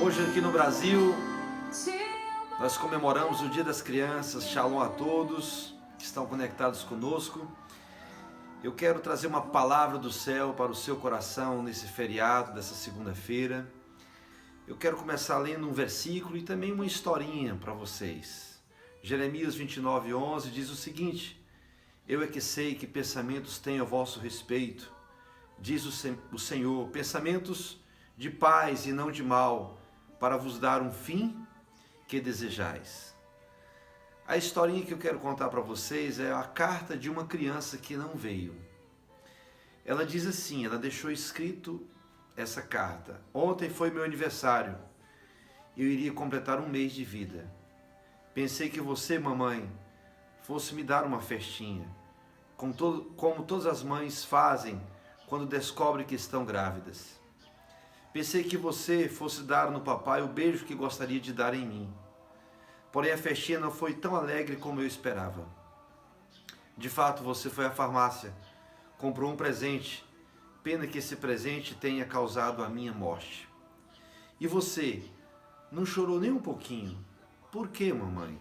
Hoje aqui no Brasil, nós comemoramos o Dia das Crianças. Shalom a todos que estão conectados conosco. Eu quero trazer uma palavra do céu para o seu coração nesse feriado dessa segunda-feira. Eu quero começar lendo um versículo e também uma historinha para vocês. Jeremias 29:11 diz o seguinte: Eu é que sei que pensamentos tenho a vosso respeito, diz o Senhor, pensamentos de paz e não de mal, para vos dar um fim que desejais. A historinha que eu quero contar para vocês é a carta de uma criança que não veio. Ela diz assim, ela deixou escrito essa carta: Ontem foi meu aniversário, eu iria completar um mês de vida. Pensei que você, mamãe, fosse me dar uma festinha, como todas as mães fazem quando descobrem que estão grávidas. Pensei que você fosse dar no papai o beijo que gostaria de dar em mim. Porém, a festinha não foi tão alegre como eu esperava. De fato, você foi à farmácia, comprou um presente. Pena que esse presente tenha causado a minha morte. E você não chorou nem um pouquinho. Por quê, mamãe?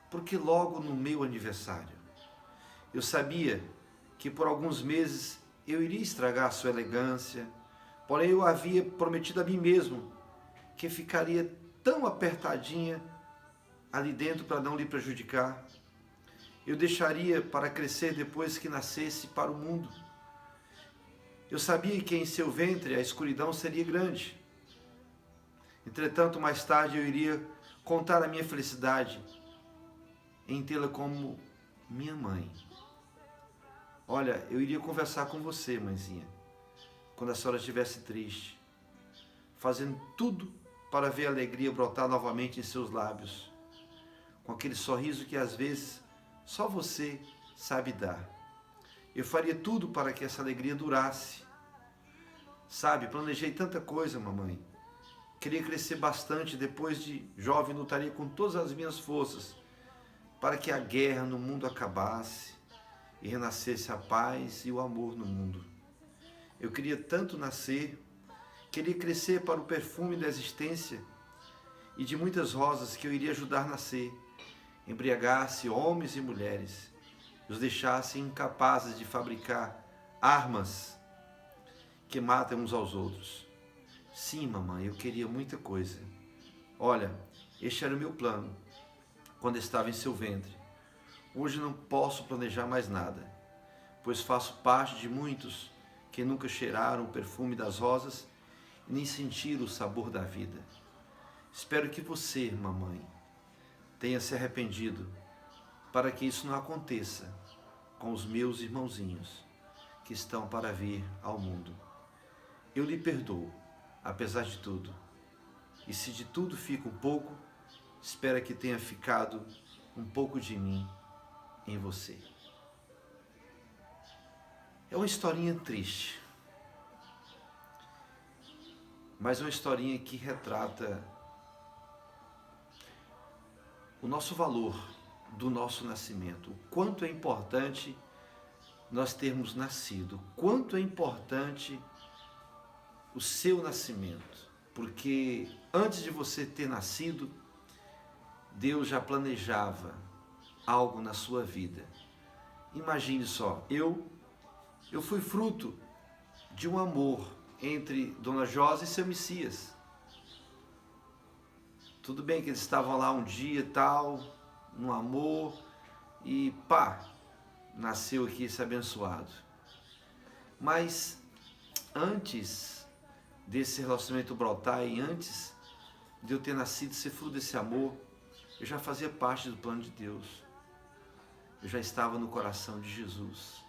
Porque logo no meu aniversário, eu sabia que por alguns meses eu iria estragar sua elegância. Porém, eu havia prometido a mim mesmo que ficaria tão apertadinha ali dentro para não lhe prejudicar. Eu deixaria para crescer depois que nascesse para o mundo. Eu sabia que em seu ventre a escuridão seria grande. Entretanto, mais tarde eu iria contar a minha felicidade em tê-la como minha mãe. Olha, eu iria conversar com você, mãezinha, quando a senhora estivesse triste, fazendo tudo para ver a alegria brotar novamente em seus lábios, com aquele sorriso que às vezes só você sabe dar. Eu faria tudo para que essa alegria durasse. Sabe, planejei tanta coisa, mamãe. Queria crescer bastante, depois de jovem lutaria com todas as minhas forças para que a guerra no mundo acabasse e renascesse a paz e o amor no mundo. Eu queria tanto nascer, queria crescer para o perfume da existência e de muitas rosas que eu iria ajudar a nascer, embriagasse homens e mulheres, os deixasse incapazes de fabricar armas que matam uns aos outros. Sim, mamãe, eu queria muita coisa. Olha, este era o meu plano quando estava em seu ventre. Hoje não posso planejar mais nada, pois faço parte de muitos que nunca cheiraram o perfume das rosas e nem sentiram o sabor da vida. Espero que você, mamãe, tenha se arrependido para que isso não aconteça com os meus irmãozinhos que estão para vir ao mundo. Eu lhe perdoo, apesar de tudo. E se de tudo fica um pouco, espero que tenha ficado um pouco de mim em você. É uma historinha triste, mas uma historinha que retrata o nosso valor do nosso nascimento, o quanto é importante nós termos nascido, o quanto é importante o seu nascimento, porque antes de você ter nascido, Deus já planejava algo na sua vida. Imagine só, eu fui fruto de um amor entre Dona Josa e seu Messias. Tudo bem que eles estavam lá um dia tal, no amor, e pá, nasceu aqui esse abençoado. Mas antes desse relacionamento brotar e antes de eu ter nascido, ser fruto desse amor, eu já fazia parte do plano de Deus. Eu já estava no coração de Jesus.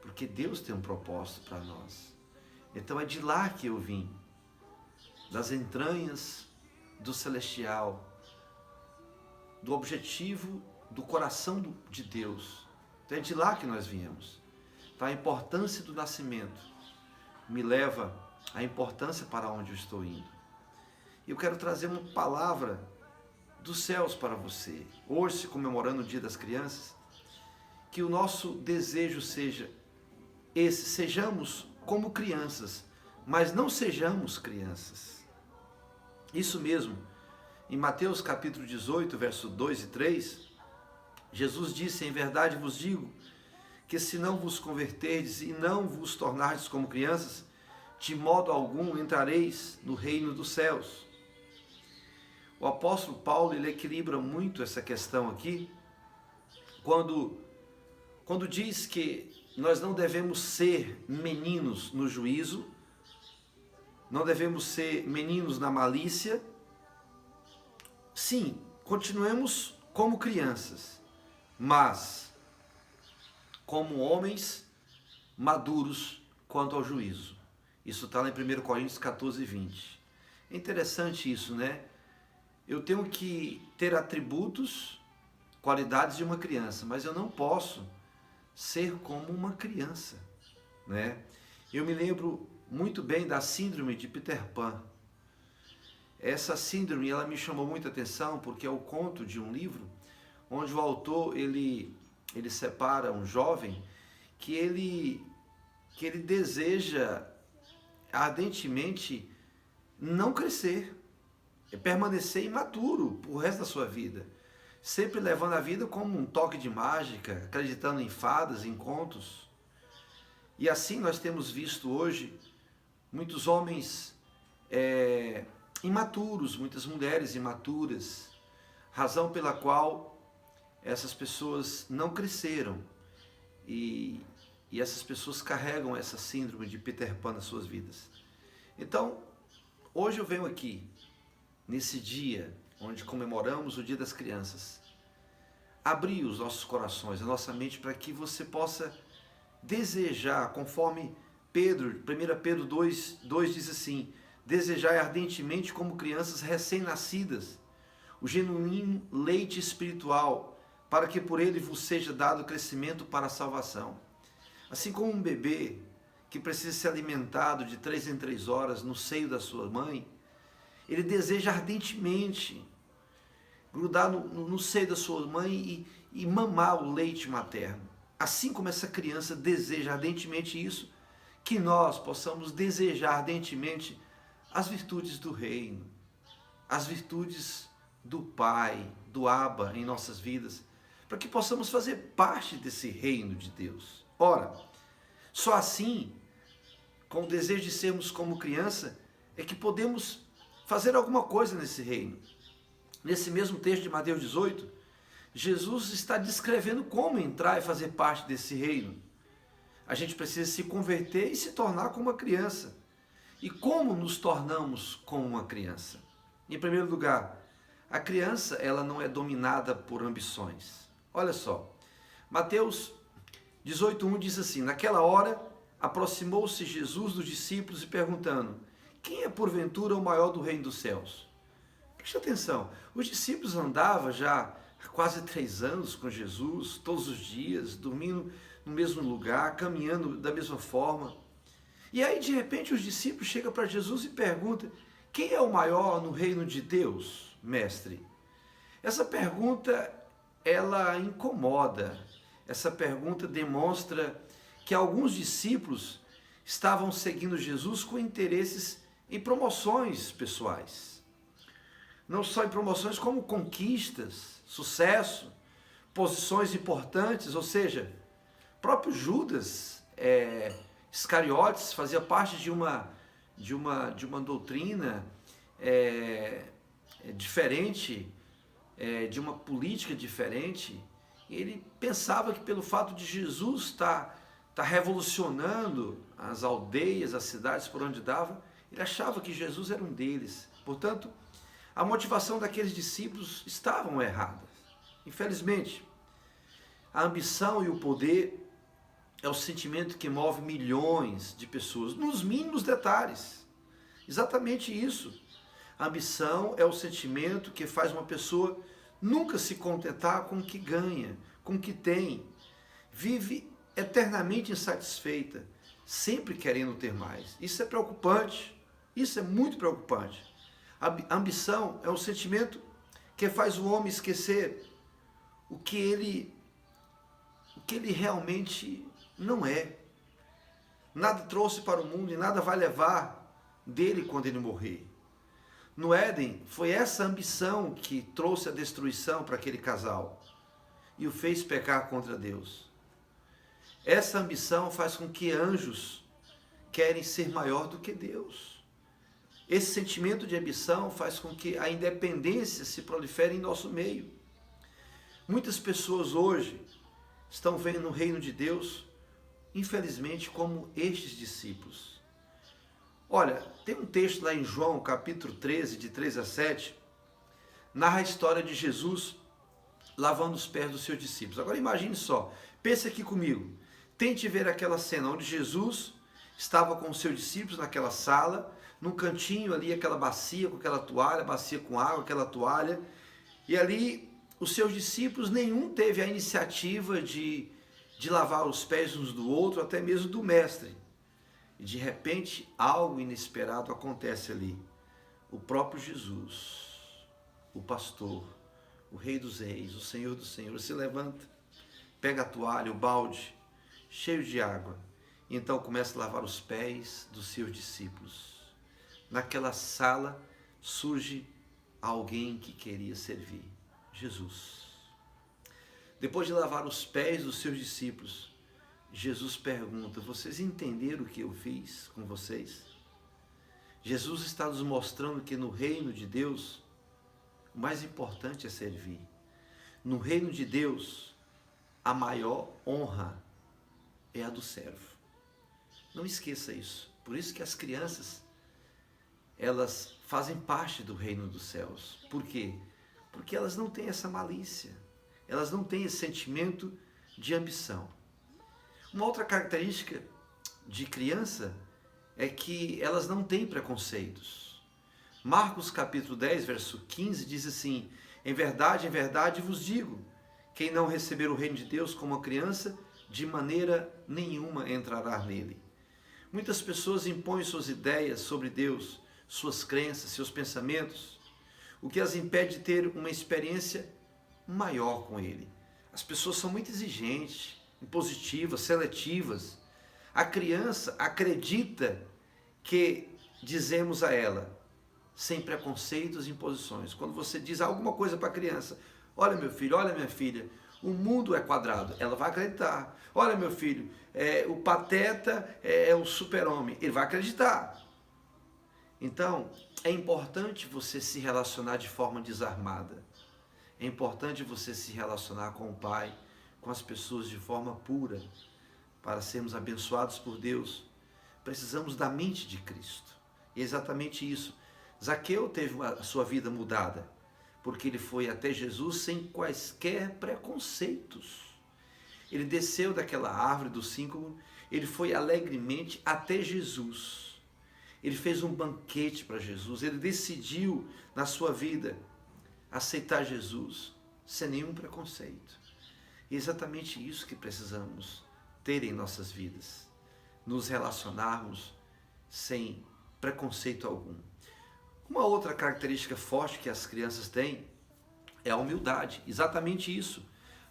Porque Deus tem um propósito para nós. Então é de lá que eu vim, das entranhas do celestial, do objetivo do coração de Deus. Então é de lá que nós viemos. Então a importância do nascimento me leva à importância para onde eu estou indo. E eu quero trazer uma palavra dos céus para você. Hoje, se comemorando o Dia das Crianças, que o nosso desejo seja esse: sejamos como crianças, mas não sejamos crianças. Isso mesmo, em Mateus capítulo 18, verso 2 e 3, Jesus disse: em verdade vos digo, que se não vos converterdes e não vos tornardes como crianças, de modo algum entrareis no reino dos céus. O apóstolo Paulo, ele equilibra muito essa questão aqui, quando diz que nós não devemos ser meninos no juízo, não devemos ser meninos na malícia. Sim, continuemos como crianças, mas como homens maduros quanto ao juízo. Isso está lá em 1 Coríntios 14, 20. É interessante isso, né? Eu tenho que ter atributos, qualidades de uma criança, mas eu não posso ser como uma criança, né? Eu me lembro muito bem da síndrome de Peter Pan. Essa síndrome, ela me chamou muita atenção porque é o conto de um livro onde o autor ele separa um jovem que ele deseja ardentemente não crescer, permanecer imaturo o resto da sua vida, sempre levando a vida como um toque de mágica, acreditando em fadas, em contos. E assim nós temos visto hoje muitos homens imaturos, muitas mulheres imaturas, razão pela qual essas pessoas não cresceram e essas pessoas carregam essa síndrome de Peter Pan nas suas vidas. Então, hoje eu venho aqui, nesse dia onde comemoramos o Dia das Crianças, abrir os nossos corações, a nossa mente, para que você possa desejar, conforme Pedro, 1 Pedro 2 diz assim: desejai ardentemente como crianças recém-nascidas o genuíno leite espiritual, para que por ele vos seja dado crescimento para a salvação. Assim como um bebê que precisa ser alimentado de 3 em 3 horas no seio da sua mãe, ele deseja ardentemente grudar no seio da sua mãe e mamar o leite materno. Assim como essa criança deseja ardentemente isso, que nós possamos desejar ardentemente as virtudes do reino, as virtudes do Pai, do Abba em nossas vidas, para que possamos fazer parte desse reino de Deus. Ora, só assim, com o desejo de sermos como criança, é que podemos fazer alguma coisa nesse reino. Nesse mesmo texto de Mateus 18, Jesus está descrevendo como entrar e fazer parte desse reino. A gente precisa se converter e se tornar como uma criança. E como nos tornamos como uma criança? Em primeiro lugar, a criança, ela não é dominada por ambições. Olha só, Mateus 18:1 diz assim: naquela hora aproximou-se Jesus dos discípulos e perguntando: quem é porventura o maior do reino dos céus? Preste atenção, os discípulos andavam já há quase 3 anos com Jesus, todos os dias, dormindo no mesmo lugar, caminhando da mesma forma. E aí de repente os discípulos chegam para Jesus e perguntam: quem é o maior no reino de Deus, mestre? Essa pergunta, ela incomoda. Essa pergunta demonstra que alguns discípulos estavam seguindo Jesus com interesses em promoções pessoais. Não só em promoções, como conquistas, sucesso, posições importantes. Ou seja, próprio Judas Iscariotes fazia parte de uma doutrina diferente, de uma política diferente. Ele pensava que pelo fato de Jesus estar revolucionando as aldeias, as cidades por onde dava, ele achava que Jesus era um deles. Portanto, a motivação daqueles discípulos estavam erradas. Infelizmente, a ambição e o poder é o sentimento que move milhões de pessoas, nos mínimos detalhes. Exatamente isso. A ambição é o sentimento que faz uma pessoa nunca se contentar com o que ganha, com o que tem. Vive eternamente insatisfeita, sempre querendo ter mais. Isso é preocupante. Isso é muito preocupante. A ambição é um sentimento que faz o homem esquecer o que ele realmente não é. Nada trouxe para o mundo e nada vai levar dele quando ele morrer. No Éden, foi essa ambição que trouxe a destruição para aquele casal e o fez pecar contra Deus. Essa ambição faz com que anjos querem ser maior do que Deus. Esse sentimento de ambição faz com que a independência se prolifere em nosso meio. Muitas pessoas hoje estão vendo o reino de Deus, infelizmente, como estes discípulos. Olha, tem um texto lá em João, capítulo 13, de 3 a 7, narra a história de Jesus lavando os pés dos seus discípulos. Agora imagine só, pense aqui comigo, tente ver aquela cena onde Jesus estava com os seus discípulos naquela sala, num cantinho ali, aquela bacia com aquela toalha, bacia com água, aquela toalha, e ali os seus discípulos, nenhum teve a iniciativa de lavar os pés uns do outro, até mesmo do mestre. E de repente, algo inesperado acontece ali. O próprio Jesus, o pastor, o Rei dos Reis, o Senhor dos Senhores, se levanta, pega a toalha, o balde, cheio de água, e então começa a lavar os pés dos seus discípulos. Naquela sala surge alguém que queria servir, Jesus. Depois de lavar os pés dos seus discípulos, Jesus pergunta: vocês entenderam o que eu fiz com vocês? Jesus está nos mostrando que no reino de Deus, o mais importante é servir. No reino de Deus, a maior honra é a do servo. Não esqueça isso. Por isso que as crianças, elas fazem parte do reino dos céus. Por quê? Porque elas não têm essa malícia. Elas não têm esse sentimento de ambição. Uma outra característica de criança é que elas não têm preconceitos. Marcos capítulo 10, verso 15 diz assim: em verdade vos digo, quem não receber o reino de Deus como uma criança, de maneira nenhuma entrará nele. Muitas pessoas impõem suas ideias sobre Deus, suas crenças, seus pensamentos, o que as impede de ter uma experiência maior com Ele. As pessoas são muito exigentes, impositivas, seletivas. A criança acredita que dizemos a ela, sem preconceitos e imposições. Quando você diz alguma coisa para a criança: olha meu filho, olha minha filha, o mundo é quadrado, ela vai acreditar. Olha meu filho, o Pateta é o super-homem, ele vai acreditar. Então, é importante você se relacionar de forma desarmada. É importante você se relacionar com o Pai, com as pessoas de forma pura. Para sermos abençoados por Deus, precisamos da mente de Cristo. E é exatamente isso. Zaqueu teve a sua vida mudada, porque ele foi até Jesus sem quaisquer preconceitos. Ele desceu daquela árvore do síncomo, ele foi alegremente até Jesus. Ele fez um banquete para Jesus, ele decidiu na sua vida aceitar Jesus sem nenhum preconceito. E é exatamente isso que precisamos ter em nossas vidas, nos relacionarmos sem preconceito algum. Uma outra característica forte que as crianças têm é a humildade, exatamente isso.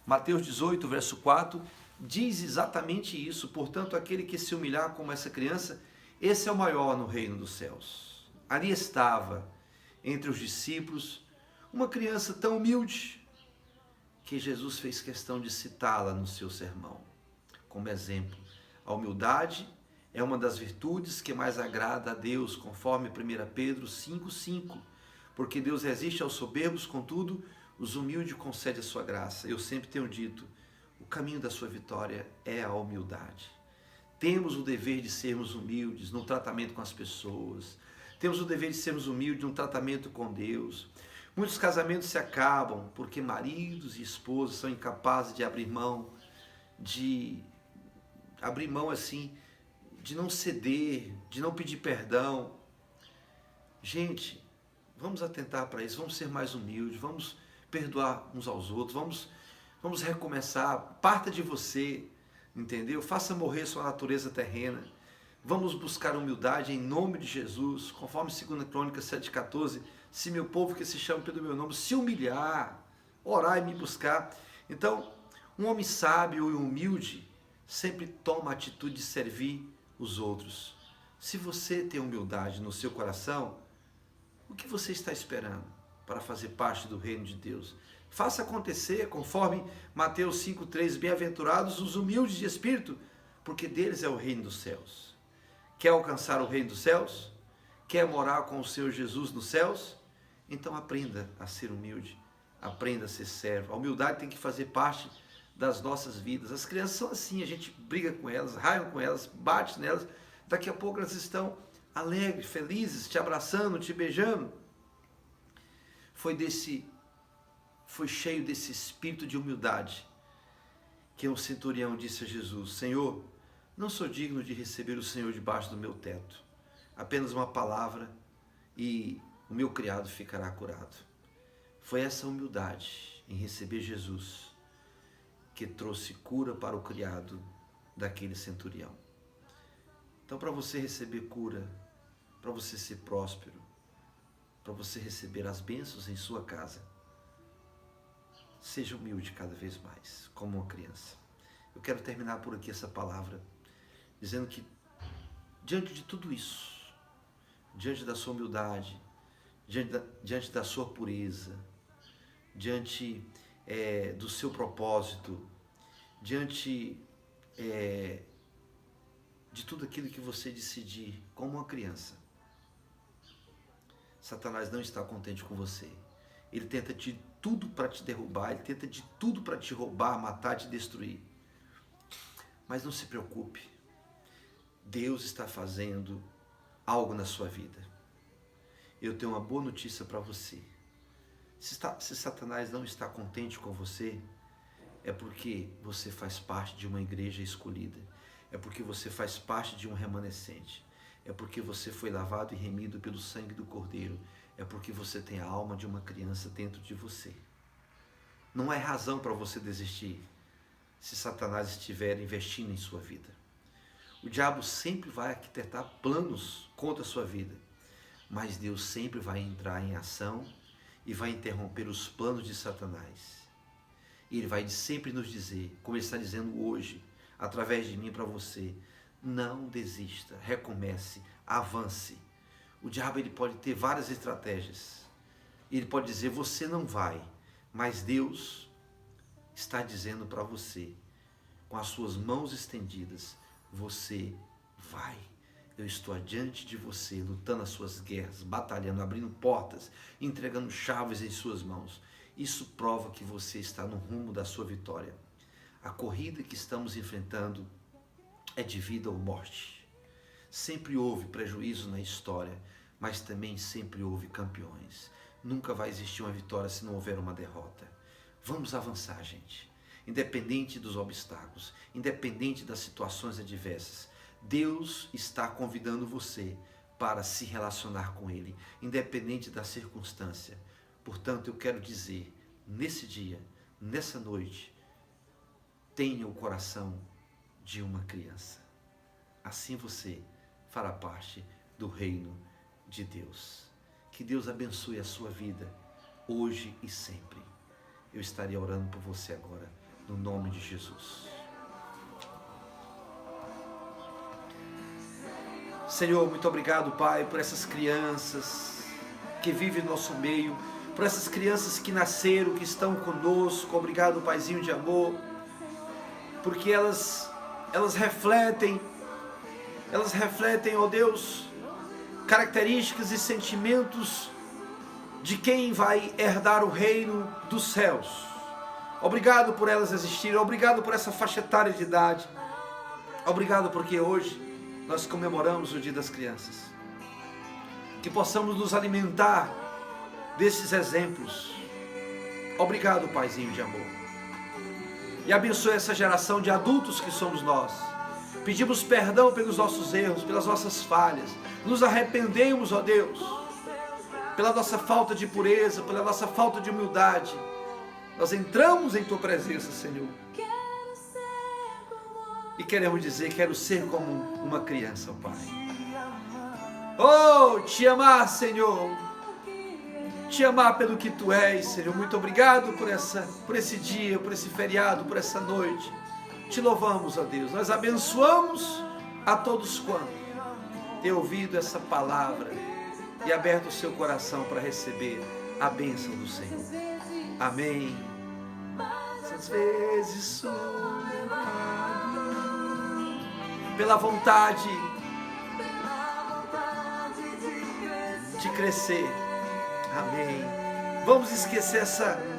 Mateus 18, verso 4, diz exatamente isso. Portanto, aquele que se humilhar como essa criança, esse é o maior no reino dos céus. Ali estava, entre os discípulos, uma criança tão humilde, que Jesus fez questão de citá-la no seu sermão, como exemplo. A humildade é uma das virtudes que mais agrada a Deus, conforme 1 Pedro 5,5, porque Deus resiste aos soberbos, contudo, os humildes concede a sua graça. Eu sempre tenho dito, o caminho da sua vitória é a humildade. Temos o dever de sermos humildes no tratamento com as pessoas, temos o dever de sermos humildes no tratamento com Deus. Muitos casamentos se acabam porque maridos e esposas são incapazes de abrir mão, assim, de não ceder, de não pedir perdão. Gente, vamos atentar para isso, vamos ser mais humildes, vamos perdoar uns aos outros, vamos recomeçar, parta de você, entendeu? Faça morrer sua natureza terrena, vamos buscar humildade em nome de Jesus, conforme 2 Crônicas 7,14, se meu povo que se chama pelo meu nome se humilhar, orar e me buscar. Então, um homem sábio e humilde sempre toma a atitude de servir os outros. Se você tem humildade no seu coração, O que você está esperando para fazer parte do reino de Deus? Faça acontecer, conforme Mateus 5,3, bem-aventurados os humildes de espírito, porque deles é o reino dos céus. Quer alcançar o reino dos céus? Quer morar com o Senhor Jesus nos céus? Então aprenda a ser humilde, aprenda a ser servo. A humildade tem que fazer parte das nossas vidas. As crianças são assim, a gente briga com elas, raia com elas, bate nelas, daqui a pouco elas estão alegres, felizes, te abraçando, te beijando. Foi cheio desse espírito de humildade que um centurião disse a Jesus: Senhor, não sou digno de receber o Senhor debaixo do meu teto. Apenas uma palavra e o meu criado ficará curado. Foi essa humildade em receber Jesus que trouxe cura para o criado daquele centurião. Então, para você receber cura, para você ser próspero, para você receber as bênçãos em sua casa, seja humilde cada vez mais, como uma criança. Eu quero terminar por aqui essa palavra, dizendo que diante de tudo isso, diante da sua humildade, diante da sua pureza, diante do seu propósito, diante de tudo aquilo que você decidir como uma criança, Satanás não está contente com você. Ele tenta de tudo para te derrubar, ele tenta de tudo para te roubar, matar, te destruir. Mas não se preocupe, Deus está fazendo algo na sua vida. Eu tenho uma boa notícia para você. Se Satanás não está contente com você, é porque você faz parte de uma igreja escolhida, é porque você faz parte de um remanescente, é porque você foi lavado e remido pelo sangue do Cordeiro, é porque você tem a alma de uma criança dentro de você. Não é razão para você desistir se Satanás estiver investindo em sua vida. O diabo sempre vai arquitetar planos contra a sua vida, mas Deus sempre vai entrar em ação e vai interromper os planos de Satanás. E Ele vai sempre nos dizer, como Ele está dizendo hoje, através de mim para você: não desista, recomece, avance. O diabo ele pode ter várias estratégias. Ele pode dizer: você não vai, mas Deus está dizendo para você, com as suas mãos estendidas: você vai. Eu estou adiante de você, lutando as suas guerras, batalhando, abrindo portas, entregando chaves em suas mãos. Isso prova que você está no rumo da sua vitória. A corrida que estamos enfrentando é de vida ou morte. Sempre houve prejuízo na história, mas também sempre houve campeões. Nunca vai existir uma vitória se não houver uma derrota. Vamos avançar, gente. Independente dos obstáculos, independente das situações adversas, Deus está convidando você para se relacionar com Ele, independente da circunstância. Portanto, eu quero dizer, nesse dia, nessa noite, tenha o coração de uma criança. Assim você fará parte do reino de Deus. Que Deus abençoe a sua vida, hoje e sempre. Eu estaria orando por você agora, no nome de Jesus. Senhor, muito obrigado, Pai, por essas crianças que vivem no nosso meio, por essas crianças que nasceram, que estão conosco. Obrigado, Paizinho de amor, porque elas refletem, ó Deus, características e sentimentos de quem vai herdar o reino dos céus. Obrigado por elas existirem, obrigado por essa faixa etária de idade, obrigado porque hoje nós comemoramos o Dia das Crianças. Que possamos nos alimentar desses exemplos. Obrigado, Paizinho de amor. E abençoe essa geração de adultos que somos nós. Pedimos perdão pelos nossos erros, pelas nossas falhas. Nos arrependemos, ó Deus, pela nossa falta de pureza, pela nossa falta de humildade. Nós entramos em Tua presença, Senhor. E queremos dizer: quero ser como uma criança, ó Pai. Oh, te amar, Senhor. Te amar pelo que Tu és, Senhor. Muito obrigado por esse dia, por esse feriado, por essa noite. Te louvamos, ó Deus. Nós abençoamos a todos quantos têm ouvido essa palavra e aberto o seu coração para receber a bênção do Senhor. Amém. Às vezes sou levado pela vontade de crescer. Amém. Vamos esquecer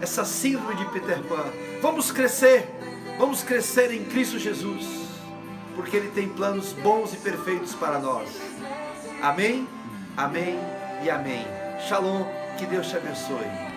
essa síndrome de Peter Pan. Vamos crescer em Cristo Jesus, porque Ele tem planos bons e perfeitos para nós. Amém, amém e amém. Shalom, que Deus te abençoe.